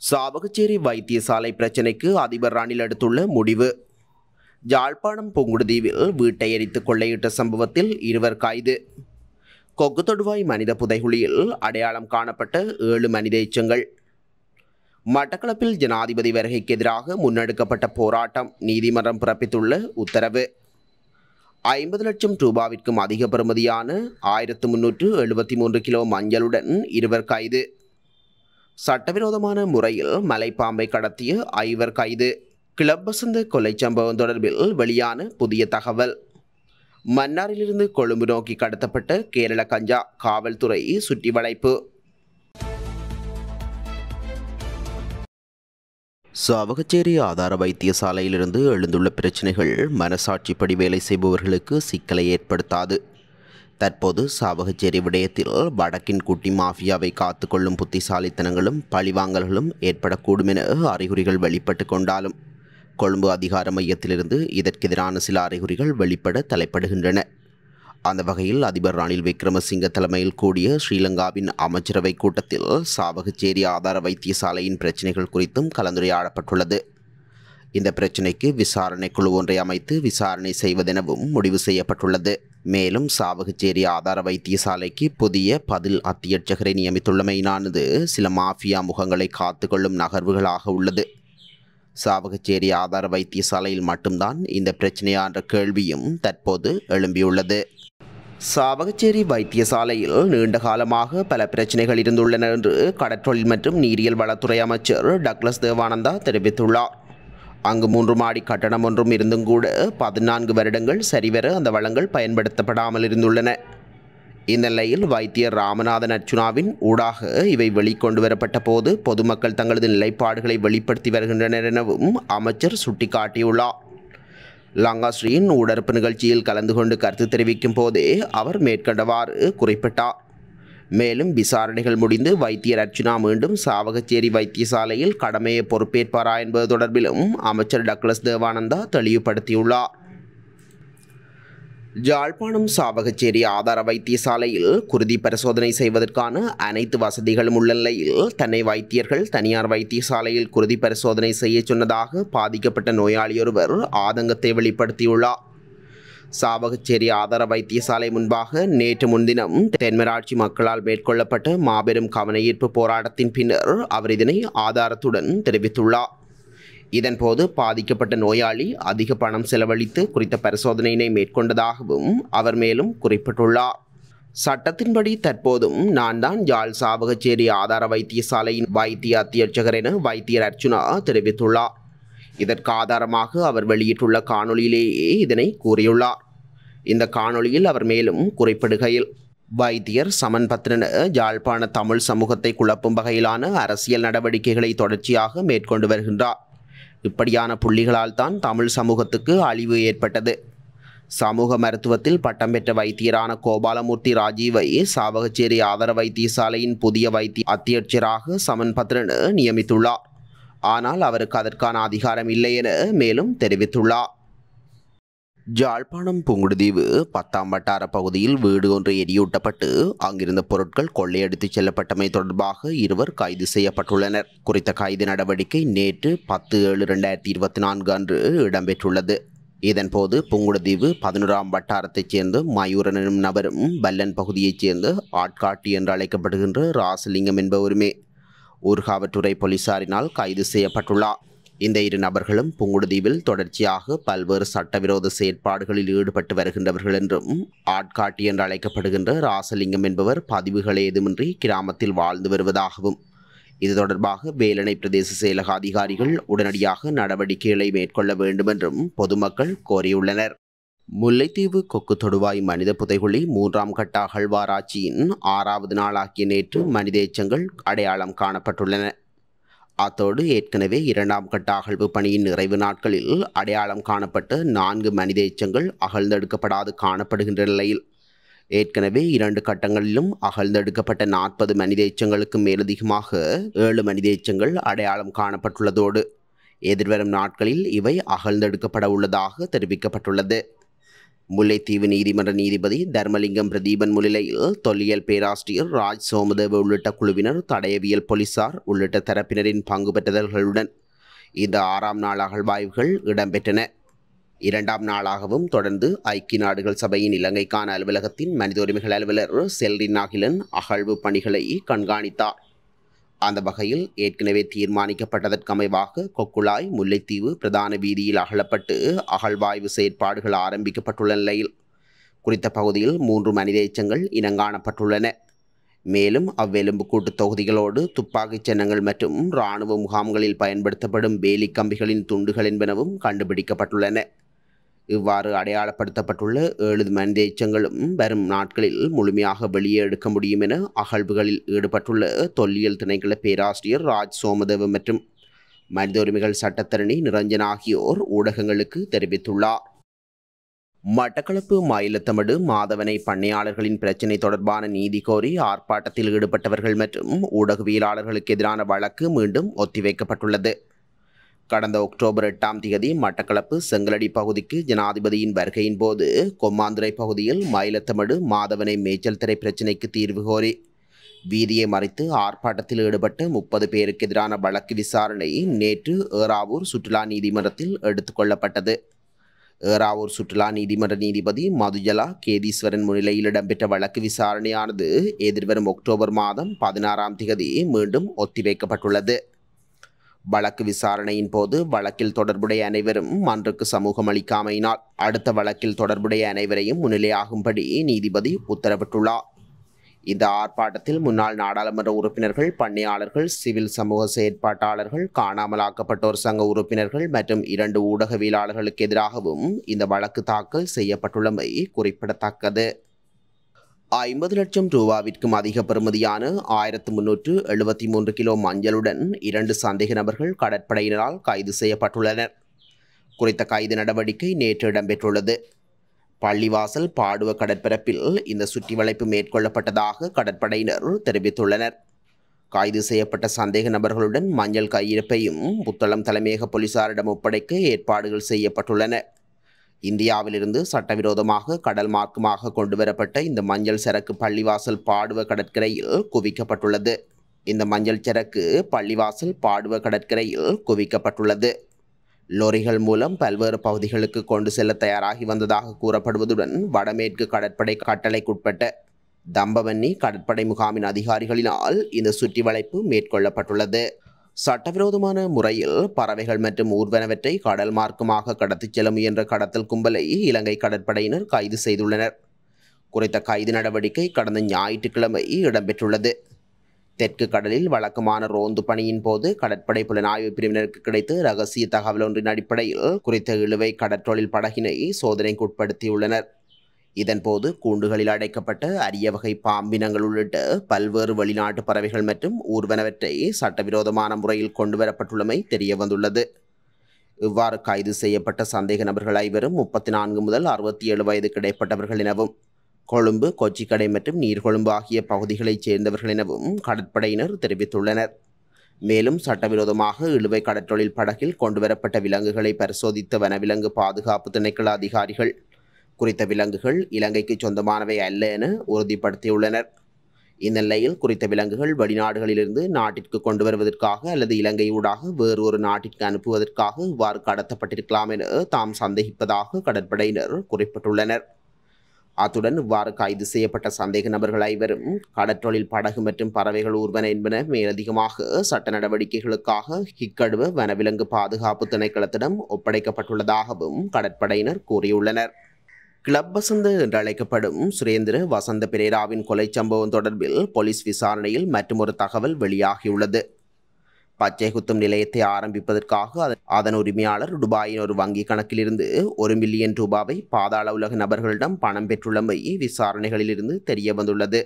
சாவகச்சேரி வைத்தியசாலை பிரச்சினைக்கு அதிபர் ரணில் எடுத்துள்ள முடிவு. யாழ்ப்பாணம் புங்குடுதீவில் வீட்டை எரித்து கொள்ளையிட்ட சம்பவத்தில் 2 கைது. கொக்குத்தொடுவாய் மனித புதைகுழியில் அடையாளம் காணப்பட்ட 7 மனித எச்சங்கள். மட்டக்களப்பில் ஜனாதிபதி வருகைக்கு எதிராக முன்னெடுக்கப்பட்ட போராட்டம் நீதிமன்றம் பிறப்பித்துள்ள உத்தரவு. 50 லட்சம் ரூபாவிற்கும் அதிக பெறுமதியான 1373 கிலோ மஞ்சளுடன் 2 கைது. சட்டவிரோதமான முறையில் மலைப்பாம்பை கடத்திய 5 கைது. கிளப் வசந்த கொலை சம்பவம் தொடர்பில் வெளியான புதிய தகவல். மன்னாரிலிருந்து கொழும்பு நோக்கி கடத்தப்பட்ட கேரள கஞ்சா காவல்துறை சுற்றி வளைப்பு. சாவகச்சேரி ஆதார வைத்தியசாலையிலிருந்து எழுந்துள்ள பிரச்சினைகள் மனசாட்சிப்படி வேலை செய்பவர்களுக்கு சிக்கலை ஏற்படுத்தாது. தற்போது சாவகச்சேரி விடயத்தில் வடக்கின் குட்டி மாஃபியாவை காத்துக்கொள்ளும் புத்திசாலித்தனங்களும் பழிவாங்கல்களும் ஏற்படக்கூடும் என அறிகுறிகள் வெளிப்பட்டு கொண்டாலும் கொழும்பு அதிகார மையத்திலிருந்து இதற்கெதிரான சில அறிகுறிகள் வெளிப்பட தலைப்படுகின்றன. அந்த வகையில் அதிபர் ரணில் விக்ரமசிங்க தலைமையில் கூடிய ஸ்ரீலங்காவின் அமைச்சரவை கூட்டத்தில் சாவகச்சேரி ஆதார வைத்தியசாலையின் பிரச்சினைகள் குறித்தும் கலந்துரையாடப்பட்டுள்ளது. இந்த பிரச்சினைக்கு விசாரணை குழு ஒன்றை அமைத்து விசாரணை செய்வதெனவும் முடிவு செய்யப்பட்டுள்ளது. மேலும் சாவகச்சேரி ஆதார வைத்தியசாலைக்கு புதிய பதில் அத்தியட்சகரை நியமித்துள்ளமையினானது சில மாஃபியா முகங்களை காத்துக்கொள்ளும் நகர்வுகளாக உள்ளது. சாவகச்சேரி ஆதார வைத்தியசாலையில் மட்டும்தான் இந்த பிரச்சனையான கேள்வியும் தற்போது எழும்பியுள்ளது. சாவகச்சேரி வைத்தியசாலையில் நீண்ட காலமாக பல பிரச்சனைகள் இருந்துள்ளன என்று கடற்றொழில் மற்றும் நீரியல் வளத்துறை அமைச்சர் டக்ளஸ் தேவானந்தா தெரிவித்துள்ளார். அங்கு 3 மாடி கட்டணம் ஒன்றும் இருந்தும் கூட 14 வருடங்கள் சரிவர அந்த வளங்கள் பயன்படுத்தப்படாமல் இருந்துள்ளன. இந்த நிலையில் வைத்தியர் ராமநாதன் அர்ச்சுனாவின் ஊடாக இவை வெளிக்கொண்டு வரப்பட்ட போது பொதுமக்கள் தங்களது நிலைப்பாடுகளை வெளிப்படுத்தி வருகின்றனர் எனவும் அமைச்சர் சுட்டிக்காட்டியுள்ளார். லங்காஸ்ரீயின் ஊடறுப்பு நிகழ்ச்சியில் கலந்து கொண்டு கருத்து தெரிவிக்கும் போதே அவர் மேற்கண்டவாறு குறிப்பிட்டார். மேலும் விசாரணைகள் முடிந்து வைத்தியர் அர்ச்சுனா மீண்டும் சாவகச்சேரி வைத்தியசாலையில் கடமையை பொறுப்பேற்பாரா என்பது தொடர்பிலும் அமைச்சர் டக்ளஸ் தேவானந்தா தெளிவுபடுத்தியுள்ளார். யாழ்ப்பாணம் சாவகச்சேரி ஆதார வைத்தியசாலையில் குருதி பரிசோதனை செய்வதற்கான அனைத்து வசதிகளும் உள்ள நிலையில் தன்னை வைத்தியர்கள் தனியார் வைத்தியசாலையில் குருதி பரிசோதனை செய்ய சொன்னதாக பாதிக்கப்பட்ட நோயாளியொருவர் ஆதங்கத்தை வெளிப்படுத்தியுள்ளார். சாவகச்சேரி ஆதார வைத்தியசாலை முன்பாக நேற்று முன்தினம் தென்மராட்சி மக்களால் மேற்கொள்ளப்பட்ட மாபெரும் கவனஈர்ப்பு போராட்டத்தின் பின்னர் அவர் இதனை ஆதாரத்துடன் தெரிவித்துள்ளார். இதன்போது பாதிக்கப்பட்ட நோயாளி அதிக பணம் செலவழித்து குறித்த பரிசோதனையினை மேற்கொண்டதாகவும் அவர் மேலும் குறிப்பிட்டுள்ளார். சட்டத்தின்படி தற்போதும் நான் தான் யாழ் சாவகச்சேரி ஆதார வைத்தியசாலையின் வைத்திய அத்தியட்சகர் என வைத்தியர் அர்ச்சுனா தெரிவித்துள்ளார். இதற்கு ஆதாரமாக அவர் வெளியிட்டுள்ள காணொளியிலேயே இதனை கூறியுள்ளார். இந்த காணொளியில் அவர் மேலும் குறிப்பிடுகையில், வைத்தியர் சமன் பத்ரன யாழ்ப்பாண தமிழ் சமூகத்தை குழப்பும் வகையிலான அரசியல் நடவடிக்கைகளை தொடர்ச்சியாக மேற்கொண்டு வருகின்றார். இப்படியான புள்ளிகளால் தான் தமிழ் சமூகத்துக்கு அழிவு ஏற்பட்டது. சமூக மருத்துவத்தில் பட்டம் பெற்ற வைத்தியரான கோபாலமூர்த்தி ராஜீவை சாவகச்சேரி ஆதார வைத்தியசாலையின் புதிய வைத்திய அத்தியட்சராக சமன் பத்ரன் நியமித்துள்ளார். ஆனால் அவருக்கு அதற்கான அதிகாரம் இல்லை என மேலும் தெரிவித்துள்ளார். யாழ்ப்பாணம் புங்குடுதீவு 10ஆம் வட்டார பகுதியில் வீடு ஒன்று எரியூட்டப்பட்டு அங்கிருந்த பொருட்கள் கொள்ளையடித்துச் செல்லப்பட்டமை தொடர்பாக 2 கைது செய்யப்பட்டுள்ளனர். குறித்த கைது நடவடிக்கை நேற்று 10/7/2024 அன்று இடம்பெற்றுள்ளது. இதன்போது புங்குடுதீவு 11ஆம் வட்டாரத்தைச் சேர்ந்த மயூரன் எனும் நபரும் பல்லன் பகுதியைச் சேர்ந்த ஆட்காட்டி என்று அழைக்கப்படுகின்ற ராசலிங்கம் என்பவருமே ஊர்காவற்றுறை போலீசாரினால் கைது செய்யப்பட்டுள்ளார். இந்த 2 நபர்களும் புங்குடுதீவில் தொடர்ச்சியாக பல்வேறு சட்டவிரோத செயற்பாடுகளில் ஈடுபட்டு வருகின்றவர்கள் என்றும் ஆட்காட்டி என்று அழைக்கப்படுகின்ற ராசலிங்கம் என்பவர் பதிவுகள் ஏதுமின்றி கிராமத்தில் வாழ்ந்து வருவதாகவும் இது தொடர்பாக வேலணை பிரதேச செயலக அதிகாரிகள் உடனடியாக நடவடிக்கைகளை மேற்கொள்ள வேண்டும் என்றும் பொதுமக்கள் கோரியுள்ளனர். முல்லைத்தீவு கொக்குத்தொடுவாய் மனித புதைகுழி 3ஆம் கட்ட அகழ்வாராய்ச்சியின் 6வது நாளாகிய நேற்று மனித எச்சங்கள் அடையாளம் காணப்பட்டுள்ளன. அத்தோடு ஏற்கனவே 2ஆம் கட்ட அகழ்வு பணியின் நிறைவு நாட்களில் அடையாளம் காணப்பட்ட 4 மனித எச்சங்கள் அகழ்ந்தெடுக்கப்படாது காணப்படுகின்ற நிலையில் ஏற்கனவே 2 கட்டங்களிலும் அகழ்ந்தெடுக்கப்பட்ட 40 மனித எச்சங்களுக்கு மேலதிகமாக 7 மனித எச்சங்கள் அடையாளம் காணப்பட்டுள்ளதோடு எதிர்வரும் நாட்களில் இவை அகழ்ந்தெடுக்கப்பட உள்ளதாக தெரிவிக்கப்பட்டுள்ளது. முல்லைத்தீவு நீதிமன்ற நீதிபதி தர்மலிங்கம் பிரதீபன் முன்னிலையில் தொல்லியல் பேராசிரியர் ராஜ் சோமதேவ உள்ளிட்ட குழுவினர், தடயவியல் போலீசார் உள்ளிட்ட தரப்பினரின் பங்கு பெற்றதல்களுடன் இந்த 6ஆம் நாள் அகழ்வாய்வுகள் இடம்பெற்றன. 2ஆம் நாளாகவும் தொடர்ந்து ஐக்கிய நாடுகள் சபையின் இலங்கைக்கான அலுவலகத்தின் மனித உரிமைகள் அலுவலர் செல்ரின் அகிலன் அகழ்வு பணிகளை கண்காணித்தார். அந்த வகையில் ஏற்கனவே தீர்மானிக்கப்பட்டதற்கமைவாக கொக்குழாய் முல்லைத்தீவு பிரதான வீதியில் அகழப்பட்டு அகழ்வாய்வு செயற்பாடுகள் ஆரம்பிக்கப்பட்டுள்ள நிலையில் குறித்த பகுதியில் 3 மனித எச்சங்கள் இனங்காணப்பட்டுள்ளன. மேலும் அவ்வெலும்புக்கூட்டு தொகுதிகளோடு துப்பாக்கிச் சின்னங்கள் மற்றும் இராணுவ முகாம்களில் பயன்படுத்தப்படும் வேலி கம்பிகளின் துண்டுகள் என்பனவும் கண்டுபிடிக்கப்பட்டுள்ளன. இவ்வாறு அடையாளப்படுத்தப்பட்டுள்ள 7 மனித எச்சங்களும் வரும் நாட்களில் முழுமையாக வெளியே எடுக்க முடியும் என அகழ்வுகளில் ஈடுபட்டுள்ள தொல்லியல் திணைக்கள பேராசிரியர் ராஜ் சோமதேவ மற்றும் மனித உரிமைகள் சட்டத்தரணி நிரஞ்சன் ஆகியோர் ஊடகங்களுக்கு தெரிவித்துள்ளார். மட்டக்களப்பு மயிலத்தமடு மாதவனை பண்ணையாளர்களின் பிரச்சினை தொடர்பான நீதி கோரி ஆர்ப்பாட்டத்தில் ஈடுபட்டவர்கள் மற்றும் ஊடகவியலாளர்களுக்கு எதிரான வழக்கு மீண்டும் ஒத்திவைக்கப்பட்டுள்ளது. கடந்த அக்டோபர் 8ஆம் தேதி மட்டக்களப்பு செங்கலடி பகுதிக்கு ஜனாதிபதியின் வருகையின் போது கொம்மாந்துறை பகுதியில் மயிலத்தமடு மாதவனை மேய்ச்சல் திரை பிரச்சினைக்கு தீர்வு கோரி வீதியை மறித்து ஆர்ப்பாட்டத்தில் ஈடுபட்ட 30 பேருக்கு எதிரான வழக்கு விசாரணை நேற்று ஏறாவூர் சுற்றுலா நீதிமன்றத்தில் எடுத்துக்கொள்ளப்பட்டது. ஏறாவூர் சுற்றுலா நீதிமன்ற நீதிபதி மதுஜலா கேதீஸ்வரன் முன்னிலையில் இடம்பெற்ற வழக்கு விசாரணையானது எதிர்வரும் அக்டோபர் மாதம் 16ஆம் தேதி மீண்டும் ஒத்திவைக்கப்பட்டுள்ளது. வழக்கு விசாரணையின் போது வழக்கில் தொடர்புடைய அனைவரும் மன்றுக்கு சமூகம் அளிக்காமையினால் அடுத்த வழக்கில் தொடர்புடைய அனைவரையும் முன்னிலையாகும்படி நீதிபதி உத்தரவிட்டுள்ளார். இந்த ஆர்ப்பாட்டத்தில் முன்னாள் நாடாளுமன்ற உறுப்பினர்கள், பண்ணையாளர்கள், சிவில் சமூக செயற்பாட்டாளர்கள், காணாமலாக்கப்பட்டோர் சங்க உறுப்பினர்கள் மற்றும் 2 ஊடகவியலாளர்களுக்கு எதிராகவும் இந்த வழக்கு தாக்கல் செய்யப்பட்டுள்ளமை குறிப்பிடத்தக்கது. 50 லட்சம் ரூபாவிற்கும் அதிக பெறுமதியான 1373 கிலோ மஞ்சளுடன் 2 சந்தேக நபர்கள் கடற்படையினரால் கைது செய்யப்பட்டுள்ளனர். குறித்த கைது நடவடிக்கை நேற்று இடம்பெற்றுள்ளது. பள்ளிவாசல் பாடுவ கடற்பரப்பில் இந்த சுற்றிவளைப்பு மேற்கொள்ளப்பட்டதாக கடற்படையினர் தெரிவித்துள்ளனர். கைது செய்யப்பட்ட சந்தேக நபர்களுடன் மஞ்சள் கையிருப்பையும் புத்தளம் தலைமையக போலீசாரிடம் ஒப்படைக்க ஏற்பாடுகள் செய்யப்பட்டுள்ளன. இந்தியாவிலிருந்து சட்டவிரோதமாக கடல் மார்க்கமாக கொண்டுவரப்பட்ட இந்த மஞ்சள் சரக்கு பள்ளிவாசல் பாடுவ கடற்கரையில் குவிக்கப்பட்டுள்ளது. இந்த மஞ்சள் சரக்கு பள்ளிவாசல் பாடுவ கடற்கரையில் குவிக்கப்பட்டுள்ளது. லொரிகள் மூலம் பல்வேறு பகுதிகளுக்கு கொண்டு செல்ல தயாராகி வந்ததாக கூறப்படுவதுடன் வடமேற்கு கடற்படை கட்டளைக்குட்பட்ட தம்பவன்னி கடற்படை முகாமின் அதிகாரிகளினால் இந்த சுற்றி வளைப்பு மேற்கொள்ளப்பட்டுள்ளது. சட்டவிரோதமான முறையில் பறவைகள் மற்றும் ஊர்வனவற்றை கடல் மார்க்கமாக கடத்திச் செல்ல முயன்ற கடத்தல் கும்பலை இலங்கை கடற்படையினர் கைது செய்துள்ளனர். குறித்த கைது நடவடிக்கை கடந்த ஞாயிற்றுக்கிழமை இடம்பெற்றுள்ளது. தெற்கு கடலில் வழக்கமான ரோந்து பணியின் போது கடற்படை புலனாய்வு பிரிவினருக்கு கிடைத்த ரகசிய தகவல் ஒன்றின் அடிப்படையில் குறித்த இழுவை கடற்றொழில் படகினை சோதனைக்குட்படுத்தியுள்ளனர். இதன்போது கூண்டுகளில் அடைக்கப்பட்ட அரிய வகை பாம்பினங்கள் உள்ளிட்ட பல்வேறு வெளிநாட்டு பறவைகள் மற்றும் ஊர்வனவற்றை சட்டவிரோதமான முறையில் கொண்டுவரப்பட்டுள்ளமை தெரிய வந்துள்ளது. இவ்வாறு கைது செய்யப்பட்ட சந்தேக நபர்கள் ஐவரும் 34 முதல் 67 வயதுக்கு இடைப்பட்டவர்கள் எனவும் கொழும்பு, கொச்சிக்கடை மற்றும் நீர்கொழும்பு ஆகிய பகுதிகளைச் சேர்ந்தவர்கள் எனவும் கடற்படையினர் தெரிவித்துள்ளனர். மேலும் சட்டவிரோதமாக இழுவை கடற்றொழில் படகில் கொண்டுவரப்பட்ட விலங்குகளை பரிசோதித்த வனவிலங்கு பாதுகாப்பு திணைக்கள அதிகாரிகள் குறித்த விலங்குகள் இலங்கைக்கு சொந்தமானவை அல்ல என உறுதிப்படுத்தியுள்ளனர். இந்நிலையில் குறித்த விலங்குகள் வெளிநாடுகளிலிருந்து நாட்டிற்கு கொண்டு வருவதற்காக அல்லது இலங்கையூடாக வேறு ஒரு நாட்டிற்கு அனுப்புவதற்காக இவ்வாறு கடத்தப்பட்டிருக்கலாம் என தாம் சந்தேகிப்பதாக கடற்படையினர் குறிப்பிட்டுள்ளனர். அத்துடன் இவ்வாறு கைது செய்யப்பட்ட சந்தேக நபர்கள் ஐவரும் கடற்றொழில் படகு மற்றும் பறவைகள் ஊர்வன என்பன மேலதிகமாக சட்ட நடவடிக்கைகளுக்காக ஹிக்கடுவ வனவிலங்கு பாதுகாப்பு திணைக்களத்திடம் ஒப்படைக்கப்பட்டுள்ளதாகவும் கடற்படையினர் கூறியுள்ளனர். கிளப் வசந்த என்று அழைக்கப்படும் சுரேந்திர வசந்த பிரேராவின் கொலை சம்பவம் தொடர்பில் போலீஸ் விசாரணையில் மற்றொரு தகவல் வெளியாகியுள்ளது. பச்சை குத்தும் நிலையத்தை ஆரம்பிப்பதற்காக அதன் உரிமையாளர் துபாயின் ஒரு வங்கி கணக்கிலிருந்து 1 மில்லியன் ரூபாவை பாதாள உலக நபர்களிடம் பணம் பெற்றுள்ளமை விசாரணைகளிலிருந்து தெரிய வந்துள்ளது.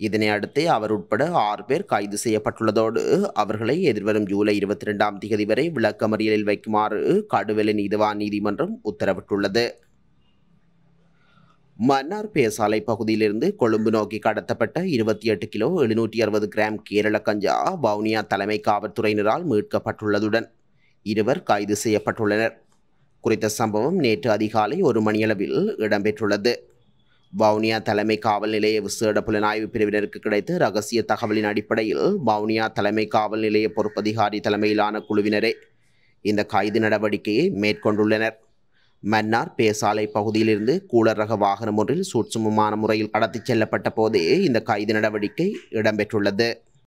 இதனை அடுத்து அவர் உட்பட 6 பேர் கைது செய்யப்பட்டுள்ளதோடு அவர்களை எதிர்வரும் ஜூலை 22ஆம் தேதி வரை விளக்கமறியலில் வைக்குமாறு கடுவெல நீதிவான் நீதிமன்றம் உத்தரவிட்டுள்ளது. மன்னார் பேசாலை பகுதியிலிருந்து கொழும்பு நோக்கி கடத்தப்பட்ட 28 கிலோ 760 கிராம் கேரள கஞ்சா வவுனியா தலைமை காவல்துறையினரால் மீட்கப்பட்டுள்ளதுடன் 2 கைது செய்யப்பட்டுள்ளனர். குறித்த சம்பவம் நேற்று அதிகாலை 1 மணியளவில் இடம்பெற்றுள்ளது. வவுனியா தலைமை காவல் நிலைய விசேட புலனாய்வு பிரிவினருக்கு கிடைத்த ரகசிய தகவலின் அடிப்படையில் வவுனியா தலைமை காவல் நிலைய பொறுப்பதிகாரி தலைமையிலான குழுவினரே இந்த கைது நடவடிக்கையை மேற்கொண்டுள்ளனர். மன்னார் பேசாலை பகுதியிலிருந்து கூலர் ரக வாகனம் ஒன்றில் சூட்சுமமான முறையில் கடத்திச் செல்லப்பட்ட போதே இந்த கைது நடவடிக்கை இடம்பெற்றுள்ளது.